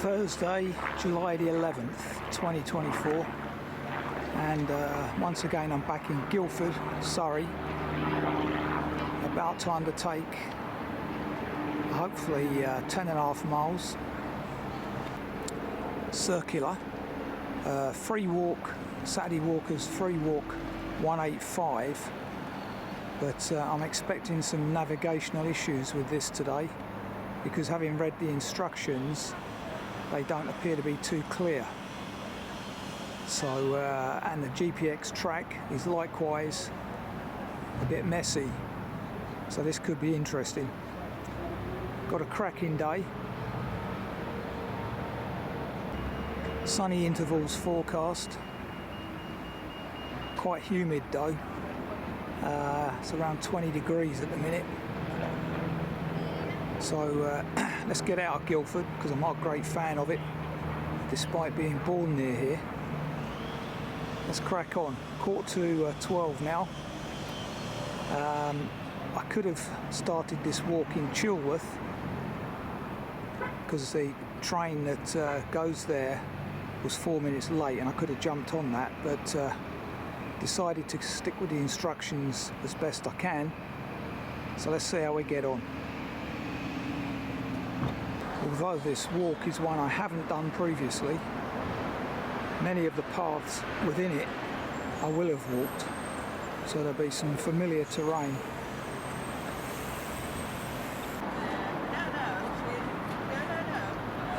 Thursday, July the 11th, 2024, and once again I'm back in Guildford, Surrey, about to undertake hopefully 10.5 miles circular, free walk, Saturday walkers free walk 185, but I'm expecting some navigational issues with this today, because having read the instructions, they don't appear to be too clear. So, and the GPX track is likewise a bit messy. So this could be interesting. Got a cracking day. Sunny intervals forecast. Quite humid though. It's around 20 degrees at the minute. So let's get out of Guildford, because I'm not a great fan of it, despite being born near here. Let's crack on. 11:45 now. I could have started this walk in Chilworth, because the train that goes there was 4 minutes late, and I could have jumped on that, but decided to stick with the instructions as best I can. So let's see how we get on. Although this walk is one I haven't done previously, many of the paths within it I will have walked, so there'll be some familiar terrain.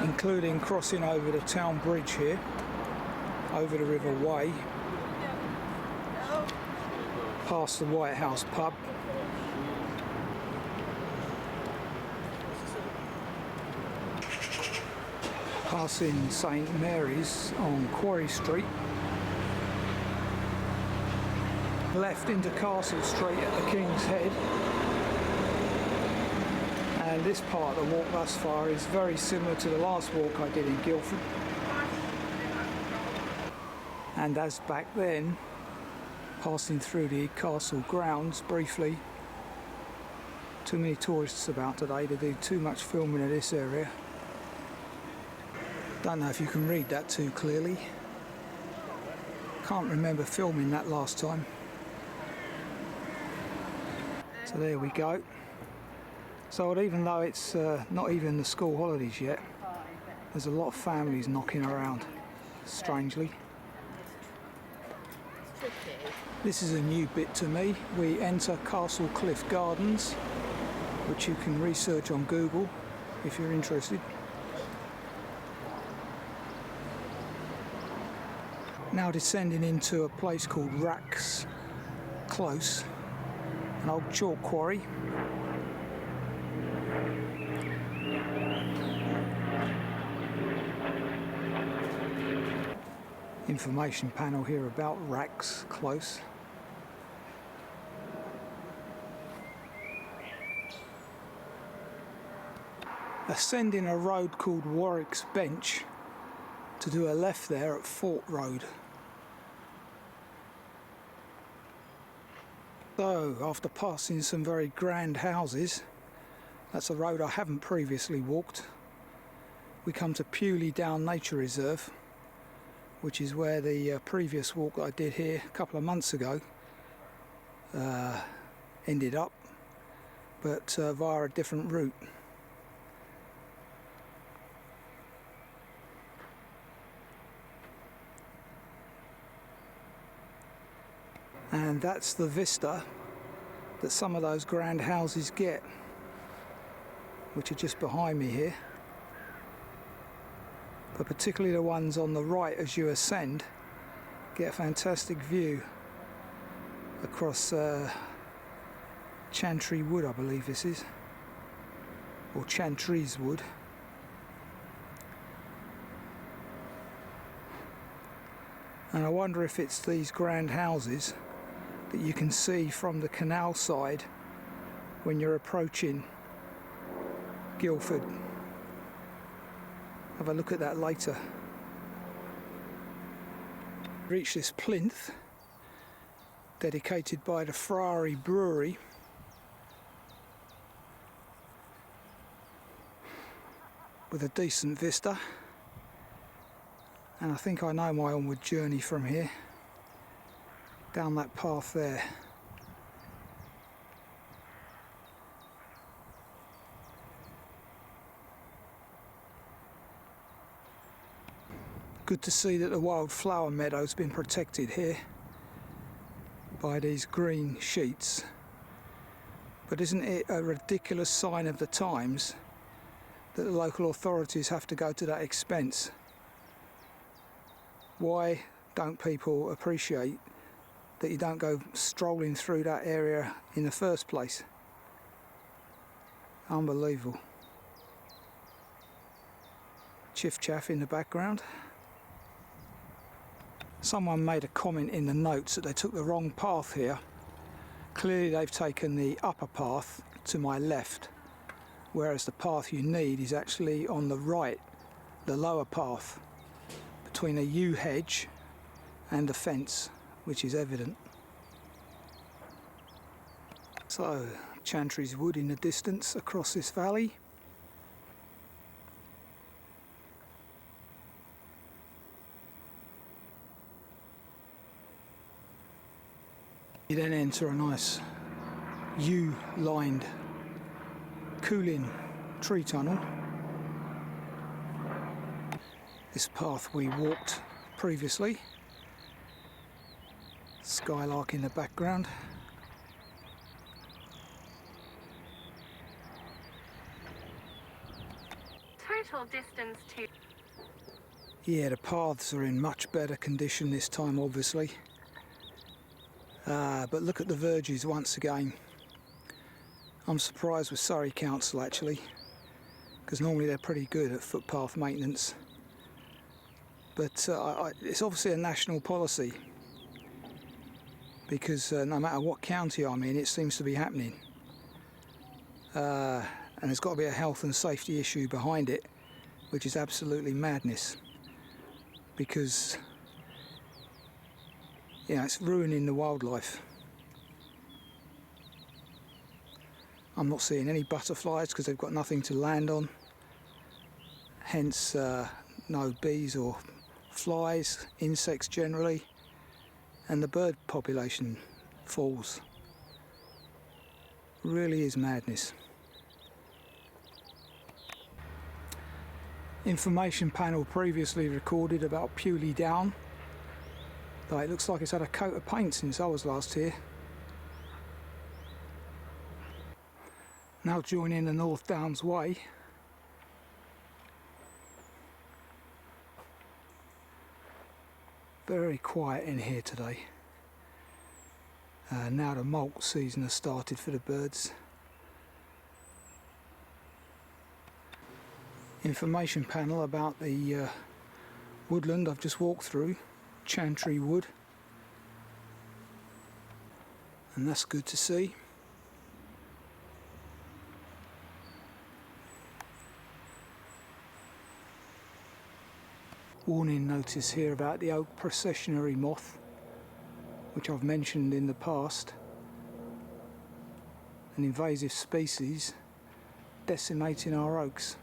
Including crossing over the town bridge here, over the River Wey, past the White House pub, passing St Mary's on Quarry Street, left into Castle Street at the King's Head, and this part of the walk thus far is very similar to the last walk I did in Guildford. And as back then, passing through the castle grounds briefly. Too many tourists about today to do too much filming of this area. Don't know if you can read that too clearly. Can't remember filming that last time. So there we go. So even though it's not even the school holidays yet, there's a lot of families knocking around, strangely. This is a new bit to me. We enter Castle Cliff Gardens, which you can research on Google if you're interested. Now descending into a place called Racks Close, an old chalk quarry. Information panel here about Racks Close. Ascending a road called Warwick's Bench to do a left there at Fort Road. So, after passing some very grand houses, that's a road I haven't previously walked, we come to Pewley Down Nature Reserve, which is where the previous walk that I did here a couple of months ago ended up, but via a different route. And that's the vista that some of those grand houses get, which are just behind me here. But particularly the ones on the right as you ascend, get a fantastic view across Chantry Wood, I believe this is, or Chantry's Wood. And I wonder if it's these grand houses that you can see from the canal side when you're approaching Guildford. Have a look at that later. Reach this plinth dedicated by the Friary Brewery, with a decent vista. And I think I know my onward journey from here, down that path there. Good to see that the wildflower meadow's been protected here by these green sheets. But isn't it a ridiculous sign of the times that the local authorities have to go to that expense? Why don't people appreciate that you don't go strolling through that area in the first place? Unbelievable. Chiff chaff in the background. Someone made a comment in the notes that they took the wrong path here. Clearly they've taken the upper path to my left, whereas the path you need is actually on the right, the lower path, between a yew hedge and a fence, which is evident. So, Chantry Wood in the distance across this valley. You then enter a nice yew-lined cooling tree tunnel. This path we walked previously. Skylark in the background. Total distance to... Yeah, the paths are in much better condition this time, obviously. But look at the verges once again. I'm surprised with Surrey Council actually, because normally they're pretty good at footpath maintenance. But it's obviously a national policy, because no matter what county I'm in, it seems to be happening. And there's got to be a health and safety issue behind it, which is absolutely madness, because it's ruining the wildlife. I'm not seeing any butterflies because they've got nothing to land on, hence no bees or flies, insects generally, and the bird population falls. Really is madness. Information panel previously recorded about Pewley Down. Though it looks like it's had a coat of paint since I was last here. Now joining the North Downs Way. Very quiet in here today. Now the molt season has started for the birds. Information panel about the woodland I've just walked through, Chantry Wood, and that's good to see. Warning notice here about the oak processionary moth, which I've mentioned in the past. An invasive species decimating our oaks.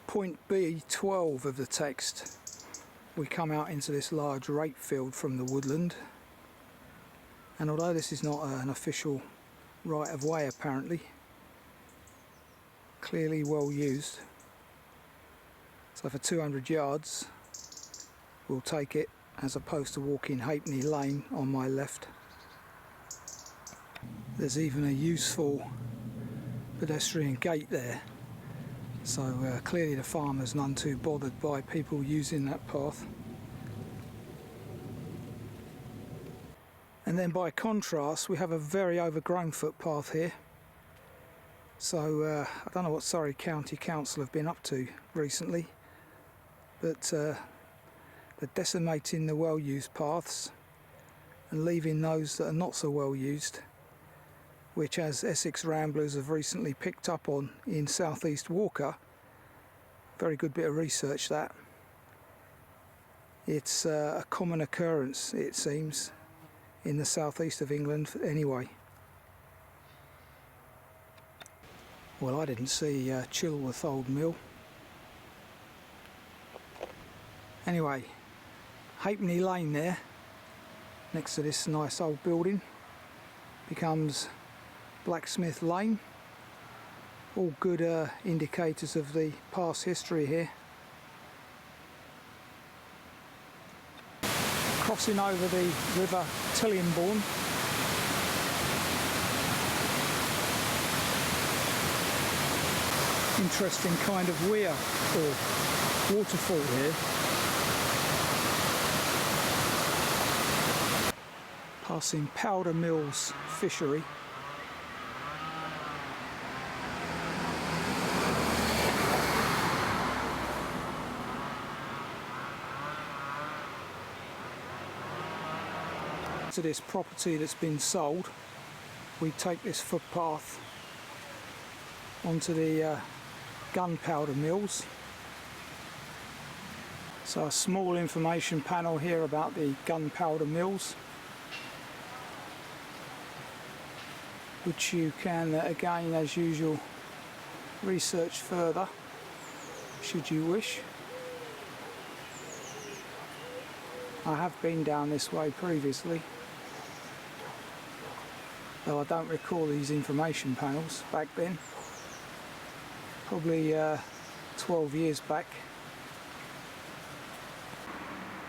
Point B12 of the text, we come out into this large rape field from the woodland, and although this is not an official right of way apparently, clearly well used. So for 200 yards we'll take it, as opposed to walking Halfpenny Lane on my left. There's even a useful pedestrian gate there, so clearly the farmer's none too bothered by people using that path. And then by contrast we have a very overgrown footpath here. So I don't know what Surrey County Council have been up to recently, but they're decimating the well-used paths and leaving those that are not so well used, which, as Essex Ramblers have recently picked up on in South East Walker, very good bit of research that. It's a common occurrence, it seems, in the southeast of England anyway. Well, I didn't see Chilworth Old Mill. Anyway, Halfpenny Lane there, next to this nice old building, becomes Blacksmith Lane. All good indicators of the past history here. Crossing over the River Tilliambourne. Interesting kind of weir or waterfall here. Passing Powder Mills Fishery. To this property that's been sold, we take this footpath onto the gunpowder mills. So a small information panel here about the gunpowder mills, which you can again, as usual, research further should you wish. I have been down this way previously, though I don't recall these information panels back then. Probably 12 years back.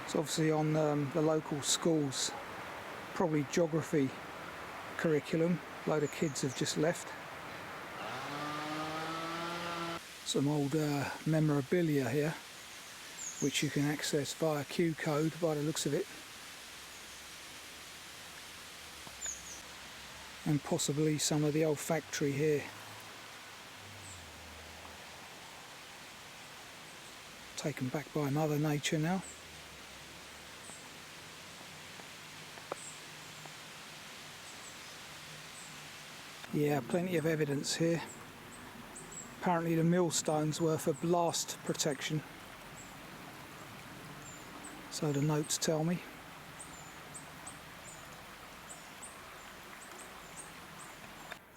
It's obviously on the local schools, probably geography curriculum. A load of kids have just left. Some old memorabilia here, which you can access via Q code by the looks of it. And possibly some of the old factory here. Taken back by Mother Nature now. Yeah, plenty of evidence here. Apparently the millstones were for blast protection, so the notes tell me.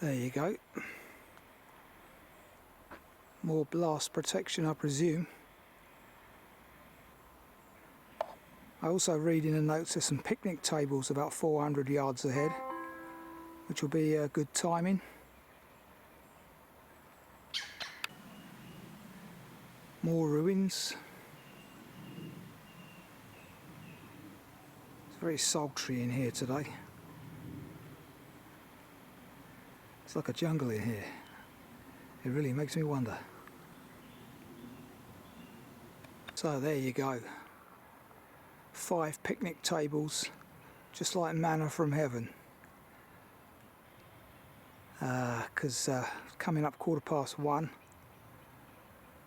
There you go. More blast protection, I presume. I also read in the notes there's some picnic tables about 400 yards ahead, which will be good timing. More ruins. It's very sultry in here today. It's like a jungle in here. It really makes me wonder. So there you go. 5 picnic tables, just like manna from heaven. Because coming up 1:15,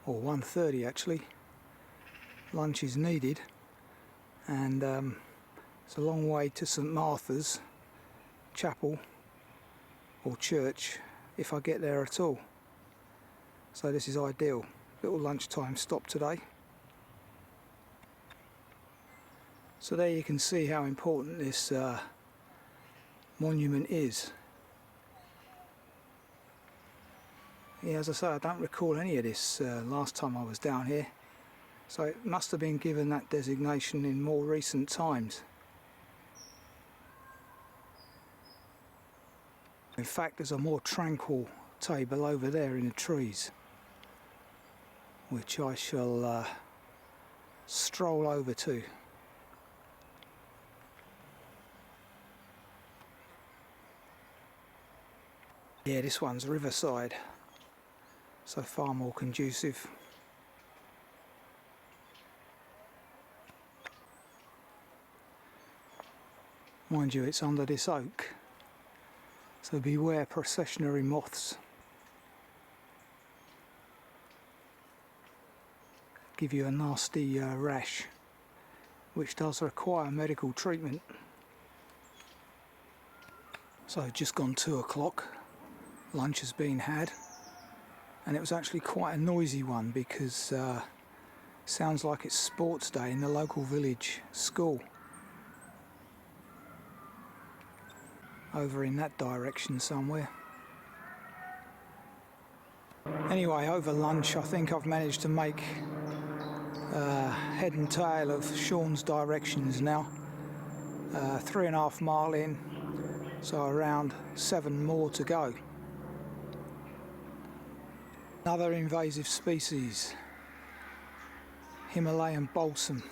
or 1:30 actually, lunch is needed, and it's a long way to St Martha's Chapel or church if I get there at all. So this is ideal. Little lunchtime stop today. So there you can see how important this monument is. Yeah, as I say, I don't recall any of this last time I was down here, so it must have been given that designation in more recent times. In fact, there's a more tranquil table over there in the trees, which I shall stroll over to. Yeah, this one's riverside, so far more conducive. Mind you, it's under this oak, so beware processionary moths. Give you a nasty rash, which does require medical treatment. So just gone 2 o'clock. Lunch has been had, and it was actually quite a noisy one because sounds like it's sports day in the local village school over in that direction somewhere. Anyway, over lunch I think I've managed to make head and tail of Sean's directions now. 3.5 mile in, so around 7 more to go. Another invasive species, Himalayan balsam,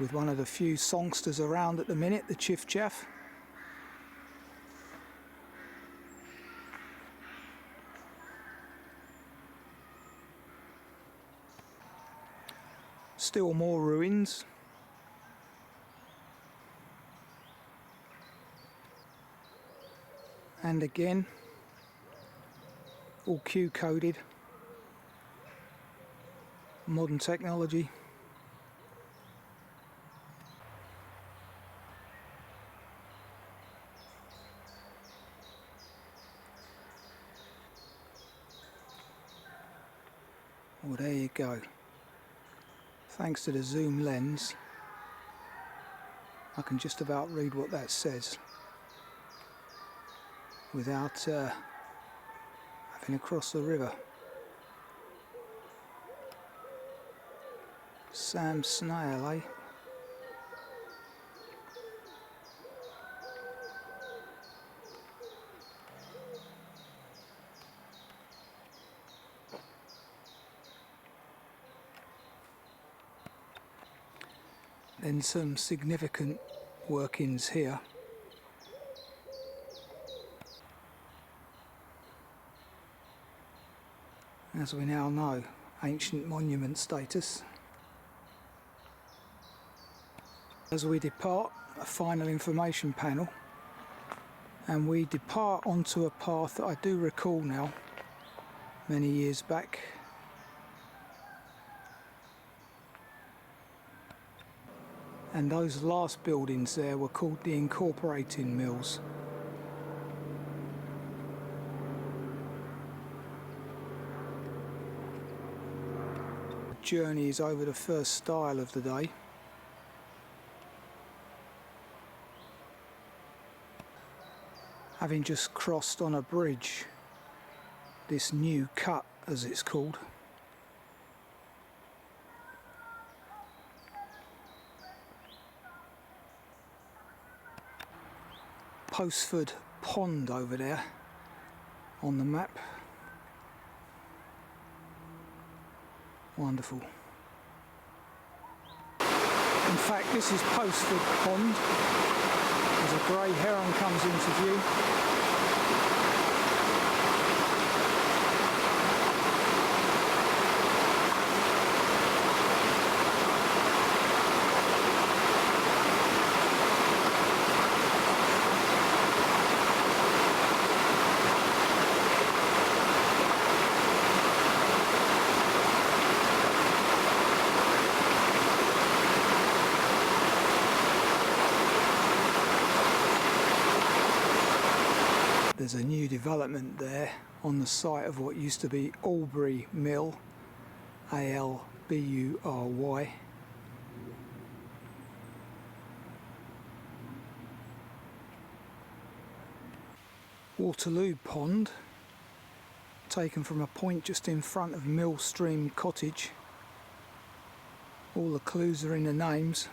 with one of the few songsters around at the minute, the chiff-chaff. Still more ruins. And again, all Q-coded. Modern technology. Well, there you go. Thanks to the zoom lens, I can just about read what that says without having to cross the river. Sam Snail, eh? Then some significant workings here. As we now know, ancient monument status. As we depart, a final information panel, and we depart onto a path that I do recall now, many years back. And those last buildings there were called the incorporating mills. The journey is over the first stile of the day. Having just crossed on a bridge, this new cut as it's called. Postford Pond over there on the map. Wonderful. In fact, this is Postford Pond. As a grey heron comes into view. There's a new development there on the site of what used to be Albury Mill, A-L-B-U-R-Y. Waterloo Pond, taken from a point just in front of Mill Stream Cottage. All the clues are in the names.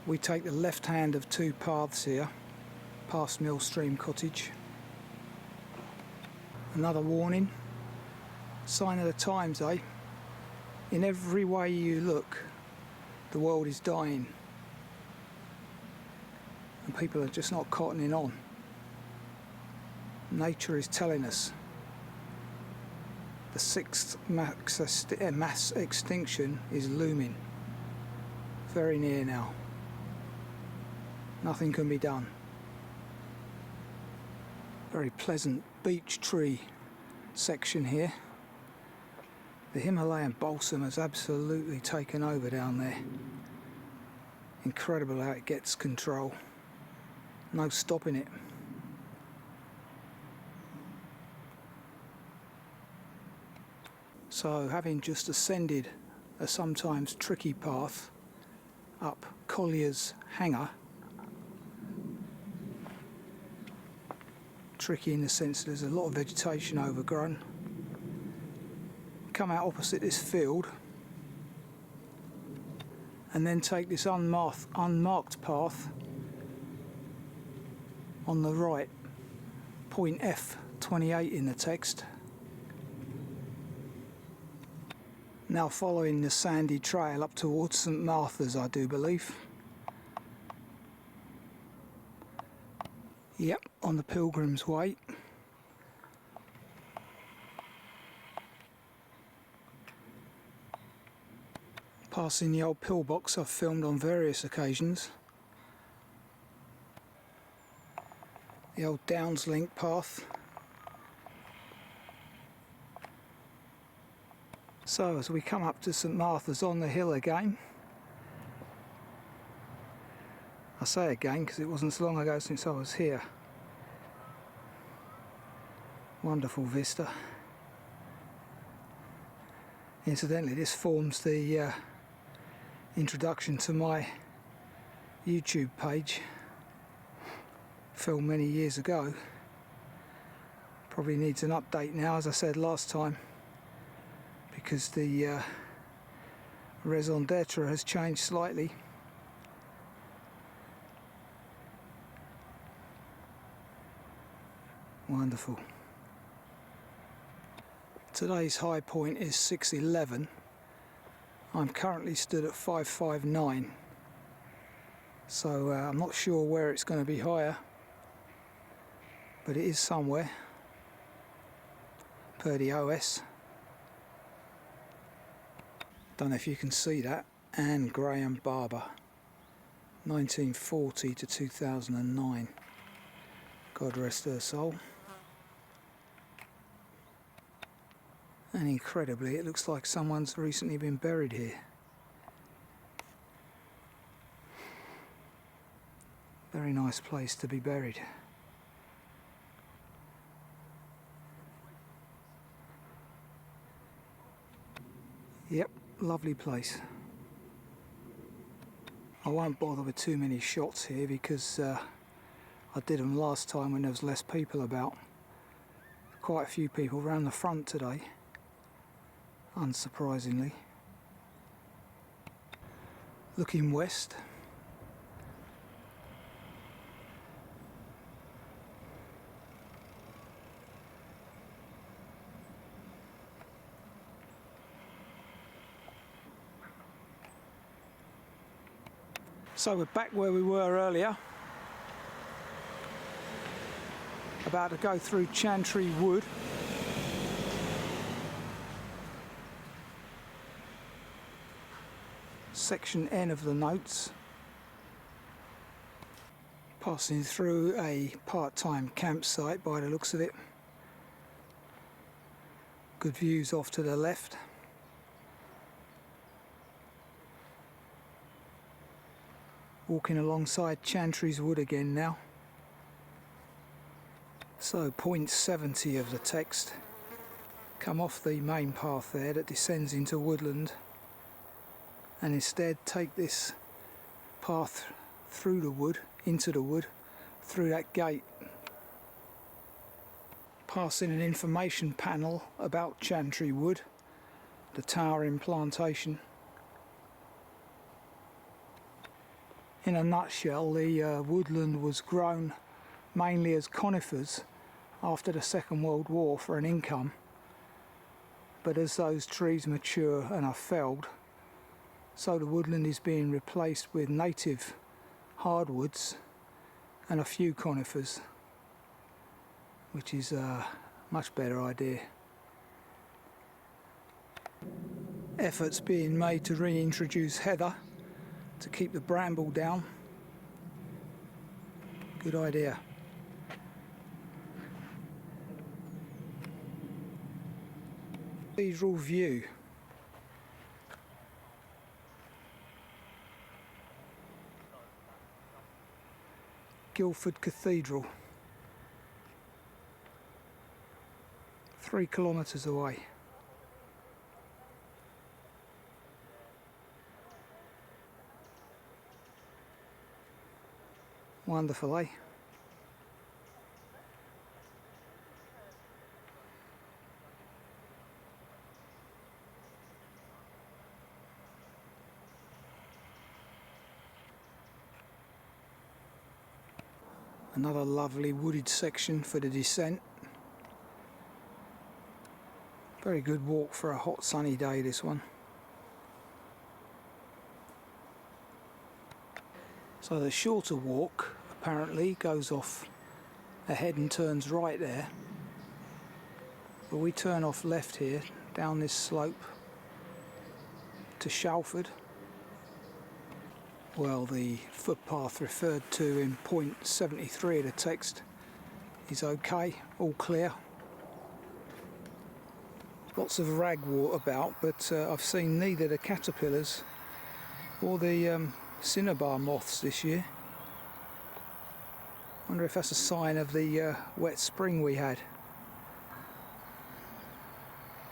We take the left hand of two paths here, past Mill Stream Cottage. Another warning, sign of the times, eh? In every way you look, the world is dying. And people are just not cottoning on. Nature is telling us. The sixth mass extinction is looming. Very near now. Nothing can be done. Very pleasant beech tree section here. The Himalayan balsam has absolutely taken over down there. Incredible how it gets control. No stopping it. So, having just ascended a sometimes tricky path up Collier's Hanger, tricky in the sense that there's a lot of vegetation overgrown. Come out opposite this field and then take this unmarked path on the right, point F28 in the text. Now following the sandy trail up towards St Martha's, I do believe. Yep, on the Pilgrim's Way. Passing the old pillbox I've filmed on various occasions. The old Downs Link path. So as we come up to St Martha's on the hill again, I say again because it wasn't so long ago since I was here. Wonderful vista. Incidentally, this forms the introduction to my YouTube page, filmed many years ago. Probably needs an update now, as I said last time, because the raison d'etre has changed slightly. Wonderful. Today's high point is 611. I'm currently stood at 559, so I'm not sure where it's going to be higher, but it is somewhere per the OS. Don't know if you can see that. Anne Graham Barber, 1940 to 2009. God rest her soul. And incredibly, it looks like someone's recently been buried here. Very nice place to be buried. Yep, lovely place. I won't bother with too many shots here because I did them last time when there was less people about. Quite a few people around the front today, unsurprisingly. Looking west. So we're back where we were earlier. About to go through Chantry Wood. Section N of the notes. Passing through a part-time campsite by the looks of it. Good views off to the left. Walking alongside Chantry Wood again now. So point 70 of the text. Come off the main path there that descends into woodland, and instead take this path through the wood, into the wood, through that gate. Passing an information panel about Chantry Wood, the towering plantation. In a nutshell, the woodland was grown mainly as conifers after the Second World War for an income, but as those trees mature and are felled, so the woodland is being replaced with native hardwoods and a few conifers, which is a much better idea. Efforts being made to reintroduce heather to keep the bramble down. Good idea. Cathedral view. Guildford Cathedral. 3 kilometres away. Wonderful, eh? Another lovely wooded section for the descent. Very good walk for a hot sunny day, this one. So the shorter walk apparently goes off ahead and turns right there, but we turn off left here down this slope to Shalford. Well, the footpath referred to in point 73 of the text is okay, all clear. Lots of ragwort about, but I've seen neither the caterpillars or the cinnabar moths this year. Wonder if that's a sign of the wet spring we had.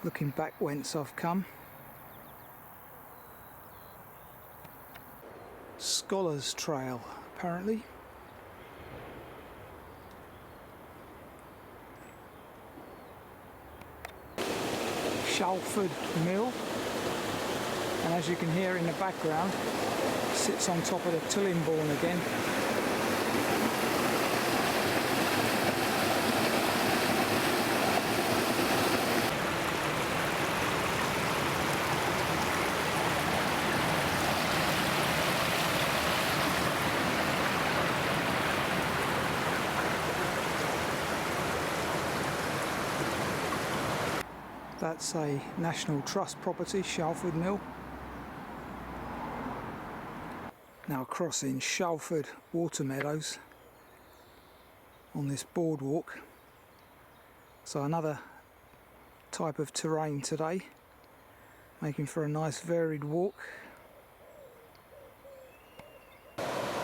Looking back whence I've come. Scholar's Trail, apparently. Shalford Mill, and as you can hear in the background, sits on top of the Tillimbourne again. That's a National Trust property, Shalford Mill. Now crossing Shalford water meadows on this boardwalk. So another type of terrain today, making for a nice varied walk.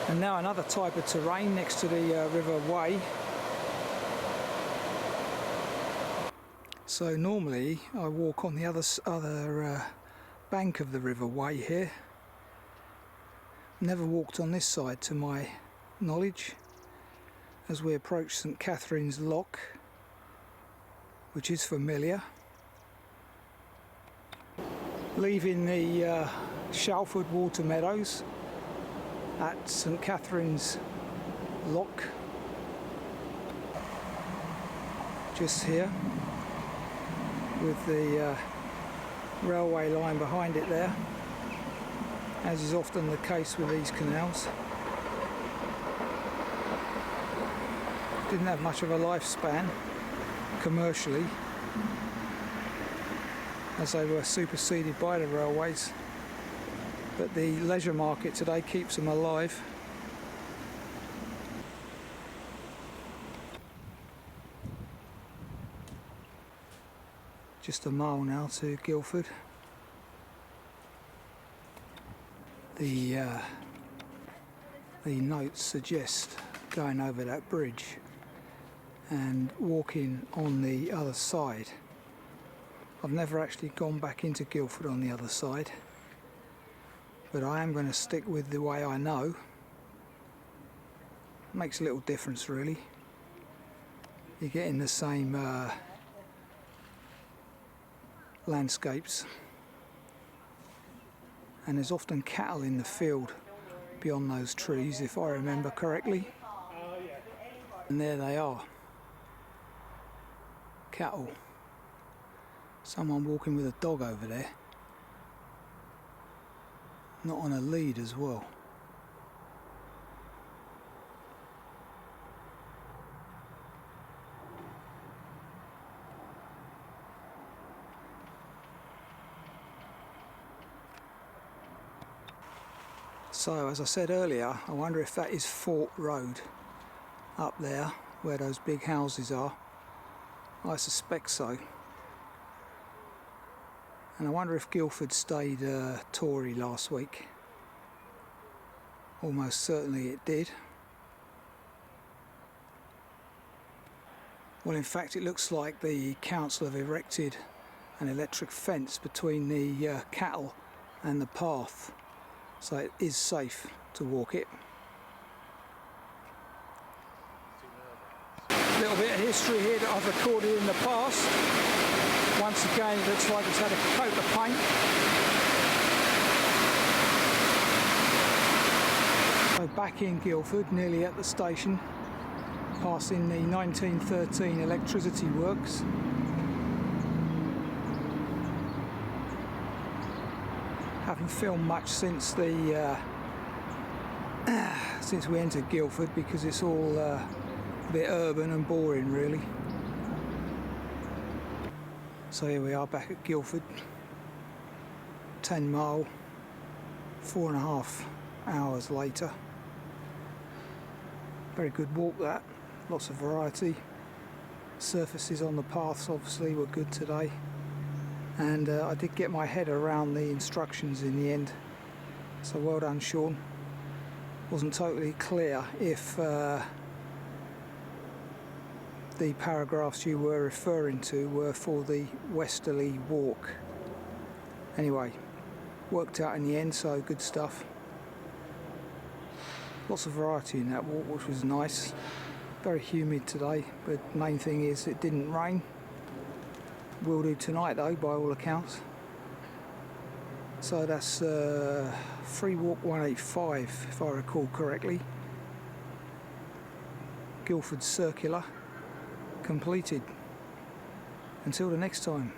And now another type of terrain next to the River Wey. So normally I walk on the other bank of the River Wey here. Never walked on this side to my knowledge as we approach St Catherine's Lock, which is familiar. Leaving the Shalford water meadows at St Catherine's Lock, just here, with the railway line behind it there, as is often the case with these canals. Didn't have much of a lifespan commercially, as they were superseded by the railways, but the leisure market today keeps them alive. Just a mile now to Guildford. The notes suggest going over that bridge and walking on the other side. I've never actually gone back into Guildford on the other side, but I am going to stick with the way I know. Makes a little difference really. You're getting the same landscapes, and there's often cattle in the field beyond those trees, if I remember correctly. And there they are, cattle. Someone walking with a dog over there, not on a lead as well. So, as I said earlier, I wonder if that is Fort Road up there where those big houses are. I suspect so. And I wonder if Guildford stayed Tory last week. Almost certainly it did. Well, in fact, it looks like the council have erected an electric fence between the cattle and the path, so it is safe to walk it. A little bit of history here that I've recorded in the past. Once again, it looks like it's had a coat of paint. So back in Guildford, nearly at the station. passing the 1913 electricity works. Haven't filmed much since since we entered Guildford, because it's all a bit urban and boring really. So here we are back at Guildford, 10 mile, 4.5 hours later. Very good walk that, lots of variety. Surfaces on the paths obviously were good today, and I did get my head around the instructions in the end, so well done Sean. Wasn't totally clear if the paragraphs you were referring to were for the westerly walk. Anyway, worked out in the end, so good stuff. Lots of variety in that walk, which was nice. Very humid today, but main thing is it didn't rain. Will do tonight though, by all accounts. So that's swcwalk185, if I recall correctly. Guildford Circular completed. Until the next time.